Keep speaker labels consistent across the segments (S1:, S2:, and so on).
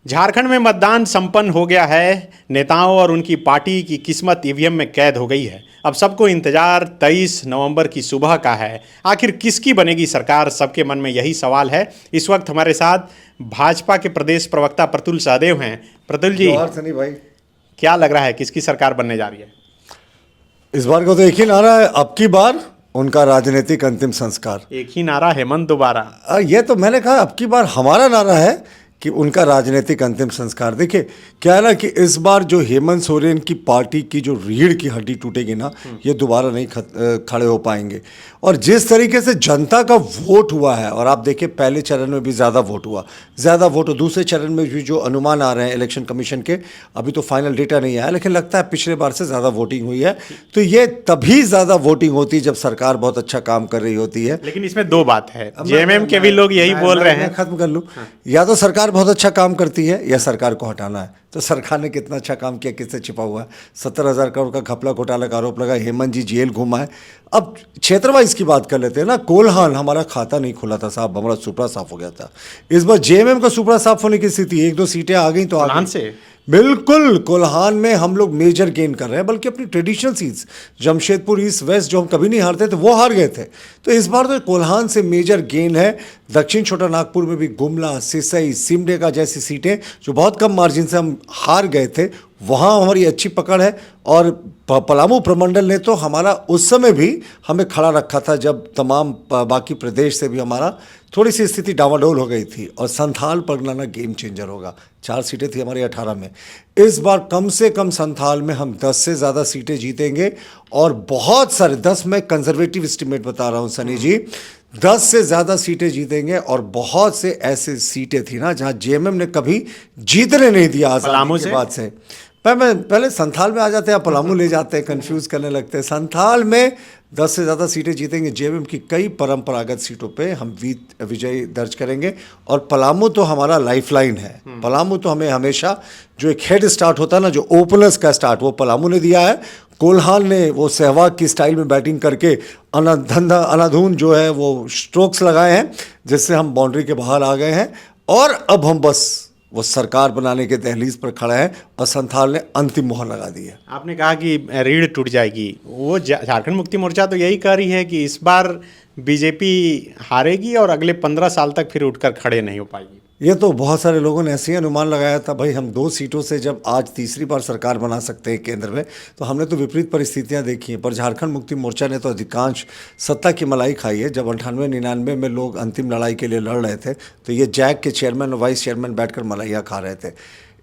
S1: झारखंड में मतदान संपन्न हो गया है। नेताओं और उनकी पार्टी की किस्मत ईवीएम में कैद हो गई है। अब सबको इंतजार 23 नवंबर की सुबह का है। आखिर किसकी बनेगी सरकार, सबके मन में यही सवाल है। इस वक्त हमारे साथ भाजपा के प्रदेश प्रवक्ता प्रतुल सहदेव हैं। प्रतुल जी,
S2: सनी भाई,
S1: क्या लग रहा है, किसकी सरकार बनने जा रही है?
S2: इस बार को तो एक ही नारा है, अब की बार उनका राजनीतिक अंतिम संस्कार।
S1: एक ही नारा, हेमंत दोबारा।
S2: ये तो मैंने कहा, अब की बार हमारा नारा है कि उनका राजनीतिक अंतिम संस्कार। देखिए क्या है ना कि इस बार जो हेमंत सोरेन की पार्टी की जो रीढ़ की हड्डी टूटेगी ना, ये दोबारा नहीं खड़े हो पाएंगे। और जिस तरीके से जनता का वोट हुआ है, और आप देखिए पहले चरण में भी ज़्यादा वोट हुआ, ज़्यादा वोट, दूसरे चरण में भी जो अनुमान आ रहे हैं इलेक्शन कमीशन के, अभी तो फाइनल डेटा नहीं आया, लेकिन लगता है पिछले बार से ज़्यादा वोटिंग हुई है। तो ये तभी ज़्यादा वोटिंग होती है जब सरकार बहुत अच्छा काम कर रही होती है।
S1: लेकिन इसमें दो बात है, जेएमएम के भी लोग यही बोल रहे हैं।
S2: खत्म कर लूँ, या तो सरकार बहुत अच्छा काम करती है या सरकार को हटाना है। तो सरकार ने कितना अच्छा काम किया, किससे छिपा हुआ है? 70,000 करोड़ का घपला घोटाला का आरोप लगा, हेमंत जी जेल घूमा है। अब क्षेत्र वाइज की बात कर लेते हैं ना। कोल्हान हमारा खाता नहीं खुला था साहब, हमारा सुपड़ा साफ हो गया था। इस बार जेएमएम का सुपड़ा साफ होने की स्थिति, एक दो सीटें आ गई तो आ गई
S1: से
S2: बिल्कुल। कोल्हान में हम लोग मेजर गेन कर रहे हैं, बल्कि अपनी traditional seats Jamshedpur east west जो हम कभी नहीं हारते थे वो हार गए थे। तो इस बार तो कोल्हान से मेजर गेन है। दक्षिण छोटा नागपुर में भी गुमला, सिसई, सिमडेगा जैसी सीटें जो बहुत कम मार्जिन से हम हार गए थे, वहाँ हमारी अच्छी पकड़ है। और पलामू प्रमंडल ने तो हमारा उस समय भी हमें खड़ा रखा था जब तमाम बाकी प्रदेश से भी हमारा थोड़ी सी स्थिति डावाडोल हो गई थी। और संथाल परगना गेम चेंजर होगा। 4 सीटें थी हमारी 18 में। इस बार कम से कम संथाल में हम 10 से ज़्यादा सीटें जीतेंगे। और बहुत सारे 10 में कंजर्वेटिव एस्टिमेट बता रहा हूँ सनी जी, 10 से ज़्यादा सीटें जीतेंगे। और बहुत से ऐसे सीटें थी ना जहाँ जेएमएम ने कभी जीतने नहीं दिया आज़ादी के बाद से। पहले संथाल में आ जाते हैं, पलामू ले जाते हैं, कंफ्यूज करने लगते हैं। संथाल में 10 से ज़्यादा सीटें जीतेंगे। जेएमएम की कई परंपरागत सीटों पे हम विजय दर्ज करेंगे। और पलामू तो हमारा लाइफलाइन है। पलामू तो हमें हमेशा जो एक हेड स्टार्ट होता है ना, जो ओपनर्स का स्टार्ट, वो पलामू ने दिया है। कोल्हान ने वो सहवाग की स्टाइल में बैटिंग करके अनाधून जो है वो स्ट्रोक्स लगाए हैं, जिससे हम बाउंड्री के बाहर आ गए हैं। और अब हम बस वो सरकार बनाने के दहलीज पर खड़ा है। और संथाल ने अंतिम मोहर लगा दी है।
S1: आपने कहा कि रीढ़ टूट जाएगी, वो झारखंड मुक्ति मोर्चा तो यही कह रही है कि इस बार बीजेपी हारेगी और अगले 15 साल तक फिर उठकर खड़े नहीं हो पाएगी।
S2: ये तो बहुत सारे लोगों ने ऐसे ही अनुमान लगाया था। भाई हम 2 सीटों से जब आज तीसरी बार सरकार बना सकते हैं केंद्र में, तो हमने तो विपरीत परिस्थितियां देखी हैं। पर झारखंड मुक्ति मोर्चा ने तो अधिकांश सत्ता की मलाई खाई है। जब 98-99 में लोग अंतिम लड़ाई के लिए लड़ रहे थे, तो ये जैक के चेयरमैन और वाइस चेयरमैन बैठकर मलाइयाँ खा रहे थे।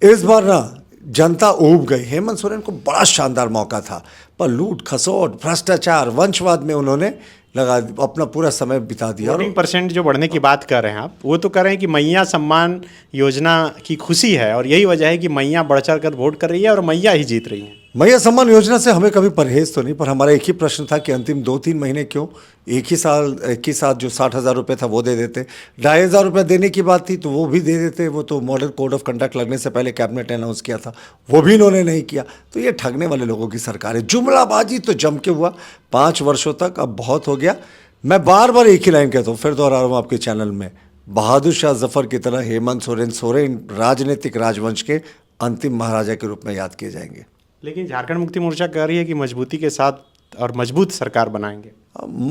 S2: इस बार ना जनता ऊब गई। हेमंत सोरेन को बड़ा शानदार मौका था, पर लूट खसोट, भ्रष्टाचार, वंशवाद में उन्होंने अपना पूरा समय बिता दिया।
S1: 14% जो बढ़ने की बात कर रहे हैं आप, वो तो कर रहे हैं कि मैया सम्मान योजना की खुशी है और यही वजह है कि मैया बढ़ चढ़ कर वोट कर रही है और मैया ही जीत रही है।
S2: मैया सम्मान योजना से हमें कभी परहेज तो नहीं, पर हमारा एक ही प्रश्न था कि अंतिम 2-3 महीने क्यों एक ही साथ जो 60,000 रुपये था वो दे देते। 2,500 रुपये देने की बात थी तो वो भी दे देते। वो तो मॉडल कोड ऑफ कंडक्ट लगने से पहले कैबिनेट ने अनाउंस किया था, वो भी इन्होंने नहीं किया। तो ये ठगने वाले लोगों की सरकार है। जुमलाबाजी तो जम के हुआ 5 वर्षों तक, अब बहुत हो गया। मैं बार बार एक ही लाइन कहता हूँ, फिर दोहरा रहा हूँ आपके चैनल में, बहादुर शाह जफर की तरह हेमंत सोरेन राजनीतिक राजवंश के अंतिम महाराजा के रूप में याद किए जाएंगे।
S1: लेकिन झारखंड मुक्ति मोर्चा कह रही है कि मजबूती के साथ और मजबूत सरकार बनाएंगे।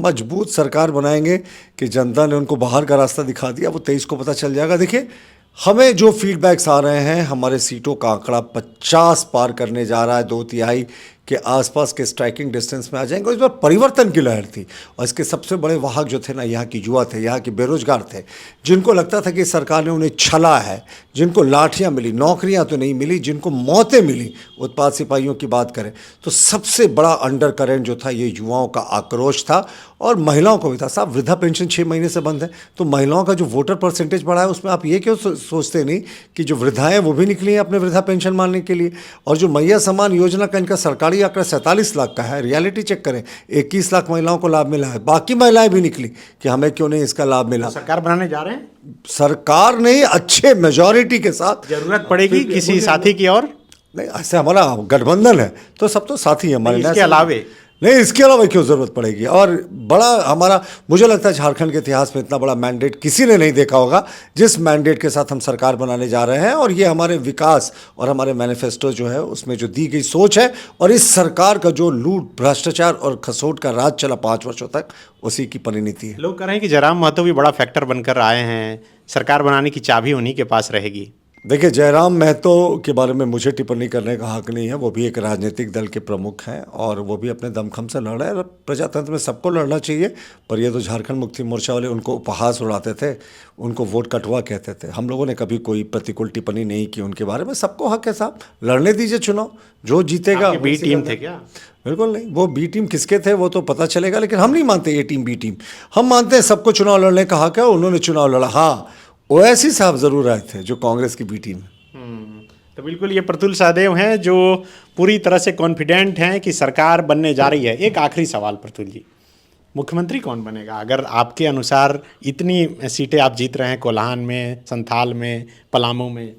S2: मजबूत सरकार बनाएंगे कि जनता ने उनको बाहर का रास्ता दिखा दिया, वो 23 को पता चल जाएगा। देखिए हमें जो फीडबैक्स आ रहे हैं, हमारे सीटों का आंकड़ा 50 पार करने जा रहा है। 2/3 के आसपास के स्ट्राइकिंग डिस्टेंस में आ जाएंगे। और इस बार परिवर्तन की लहर थी। और इसके सबसे बड़े वाहक जो थे ना, यहाँ की युवा थे, यहाँ के बेरोजगार थे, जिनको लगता था कि सरकार ने उन्हें छला है, जिनको लाठियाँ मिली, नौकरियाँ तो नहीं मिली, जिनको मौतें मिली। उत्पाद सिपाहियों की बात करें तो सबसे बड़ा अंडर करेंट जो था ये युवाओं का आक्रोश था। और महिलाओं को भी था। साहब वृद्धा पेंशन 6 महीने से बंद है, तो महिलाओं का जो वोटर परसेंटेज बढ़ा है उसमें आप ये क्यों सोचते नहीं कि जो वृद्धाएं वो भी निकली हैं अपने वृद्धा पेंशन मानने के लिए। और जो मैया सम्मान योजना का इनका सरकारी आंकड़ा 47 लाख का है। रियलिटी चेक करें, 21 लाख महिलाओं को लाभ मिला है। बाकी महिलाएं भी निकली कि हमें क्यों नहीं इसका लाभ मिला।
S1: सरकार बनाने जा रहे हैं,
S2: सरकार नहीं, अच्छे मेजॉरिटी के साथ।
S1: जरूरत पड़ेगी किसी साथी की और
S2: नहीं, ऐसे हमारा गठबंधन है तो सब तो साथी है हमारे।
S1: इसके अलावे
S2: नहीं, इसके अलावा क्यों ज़रूरत पड़ेगी। और बड़ा हमारा, मुझे लगता है झारखंड के इतिहास में इतना बड़ा मैंडेट किसी ने नहीं देखा होगा जिस मैंडेट के साथ हम सरकार बनाने जा रहे हैं। और ये हमारे विकास और हमारे मैनिफेस्टो जो है उसमें जो दी गई सोच है, और इस सरकार का जो लूट, भ्रष्टाचार और खसोट का राज चला 5 वर्षों तक, उसी की परिणति है।
S1: लोग कह रहे हैं कि जयराम महतो भी बड़ा फैक्टर बनकर आए हैं, सरकार बनाने की चाबी उन्हीं के पास रहेगी।
S2: देखिए, जयराम महतो के बारे में मुझे टिप्पणी करने का हक नहीं है। वो भी एक राजनीतिक दल के प्रमुख हैं और वो भी अपने दमखम से लड़ रहे हैं। प्रजातंत्र में सबको लड़ना चाहिए, पर ये तो झारखंड मुक्ति मोर्चा वाले उनको उपहास उड़ाते थे, उनको वोट कटवा कहते थे। हम लोगों ने कभी कोई प्रतिकूल टिप्पणी नहीं की उनके बारे में। सबको हक है साहब, लड़ने दीजिए चुनाव, जो जीतेगा।
S1: बी टीम थे क्या?
S2: बिल्कुल नहीं, वो बी टीम किसके थे वो तो पता चलेगा, लेकिन हम नहीं मानते ए टीम बी टीम। हम मानते हैं सबको चुनाव लड़ने का हक है, उन्होंने चुनाव लड़ा। हाँ, ओवैसी साहब जरूर आए थे जो कांग्रेस की बी टीम है।
S1: तो बिल्कुल ये प्रतुल सहदेव हैं जो पूरी तरह से कॉन्फिडेंट हैं कि सरकार बनने जा रही है। एक आखिरी सवाल प्रतुल जी, मुख्यमंत्री कौन बनेगा अगर आपके अनुसार इतनी सीटें आप जीत रहे हैं, कोल्हान में, संथाल में, पलामू में?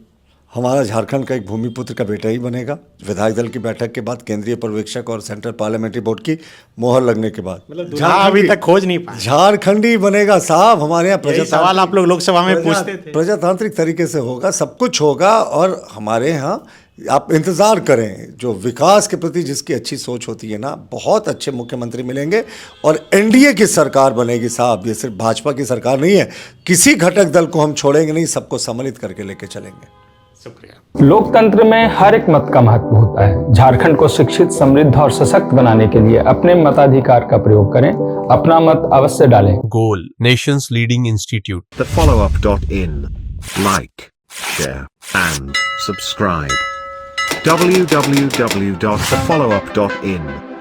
S2: हमारा झारखंड का एक भूमिपुत्र का बेटा ही बनेगा। विधायक दल की बैठक के बाद, केंद्रीय पर्यवेक्षक और सेंट्रल पार्लियामेंट्री बोर्ड की मोहर लगने के बाद,
S1: मतलब अभी तक खोज नहीं पाए।
S2: झारखंडी बनेगा साहब। हमारे यहाँ
S1: सवाल आप लोग लोकसभा में पूछते थे।
S2: प्रजातांत्रिक तरीके से होगा, सब कुछ होगा। और हमारे यहाँ आप इंतज़ार करें, जो विकास के प्रति जिसकी अच्छी सोच होती है ना, बहुत अच्छे मुख्यमंत्री मिलेंगे और एनडीए की सरकार बनेगी साहब। ये सिर्फ भाजपा की सरकार नहीं है, किसी घटक दल को हम छोड़ेंगे नहीं, सबको सम्मिलित करके लेके चलेंगे।
S1: शुक्रिया।
S3: लोकतंत्र में हर एक मत का महत्व होता है। झारखंड को शिक्षित, समृद्ध और सशक्त बनाने के लिए अपने मताधिकार का प्रयोग करें, अपना मत अवश्य डालें।
S4: Goal, nation's leading institute.
S5: TheFollowUp.in. Like, share, and subscribe. www.thefollowup.in